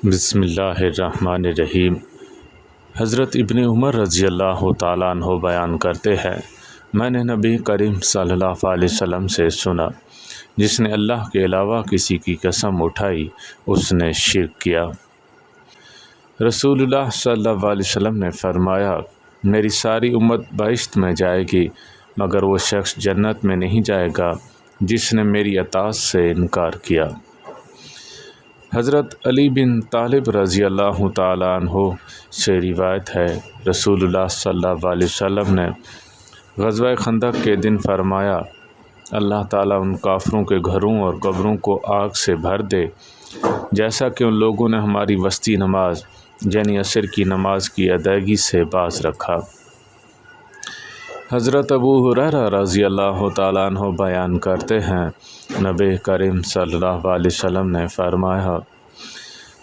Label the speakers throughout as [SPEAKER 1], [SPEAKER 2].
[SPEAKER 1] بسم اللہ الرحمن الرحیم۔ حضرت ابن عمر رضی اللہ تعالیٰ عنہ بیان کرتے ہیں، میں نے نبی کریم صلی اللہ علیہ وسلم سے سنا، جس نے اللہ کے علاوہ کسی کی قسم اٹھائی اس نے شرک کیا۔ رسول اللہ صلی اللہ علیہ وسلم نے فرمایا، میری ساری امت بہشت میں جائے گی مگر وہ شخص جنت میں نہیں جائے گا جس نے میری اطاعت سے انکار کیا۔ حضرت علی بن طالب رضی اللہ تعالیٰ عنہ سے روایت ہے، رسول اللہ صلی اللہ علیہ وسلم نے غزوہ خندق کے دن فرمایا، اللہ تعالیٰ ان کافروں کے گھروں اور قبروں کو آگ سے بھر دے جیسا کہ ان لوگوں نے ہماری وسطی نماز یعنی عصر کی نماز کی ادائیگی سے باز رکھا۔ حضرت ابو ہریرہ رضی اللہ تعالیٰ عنہ بیان کرتے ہیں، نبی کریم صلی اللہ علیہ وسلم نے فرمایا،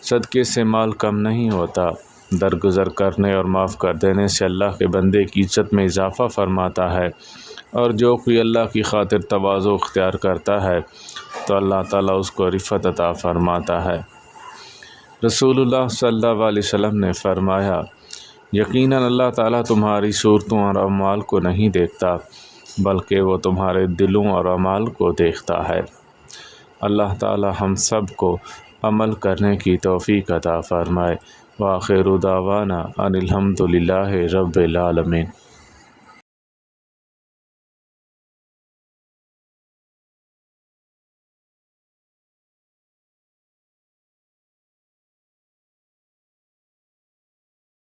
[SPEAKER 1] صدقے سے مال کم نہیں ہوتا، درگزر کرنے اور معاف کر دینے سے اللہ کے بندے کی عزت میں اضافہ فرماتا ہے، اور جو کوئی اللہ کی خاطر تواضع اختیار کرتا ہے تو اللہ تعالیٰ اس کو رفعت عطا فرماتا ہے۔ رسول اللہ صلی اللہ علیہ وسلم نے فرمایا، یقیناً اللہ تعالیٰ تمہاری صورتوں اور اعمال کو نہیں دیکھتا بلکہ وہ تمہارے دلوں اور اعمال کو دیکھتا ہے۔ اللہ تعالیٰ ہم سب کو عمل کرنے کی توفیق عطا فرمائے۔ وآخر دعوانا ان الحمد للہ رب العالمین۔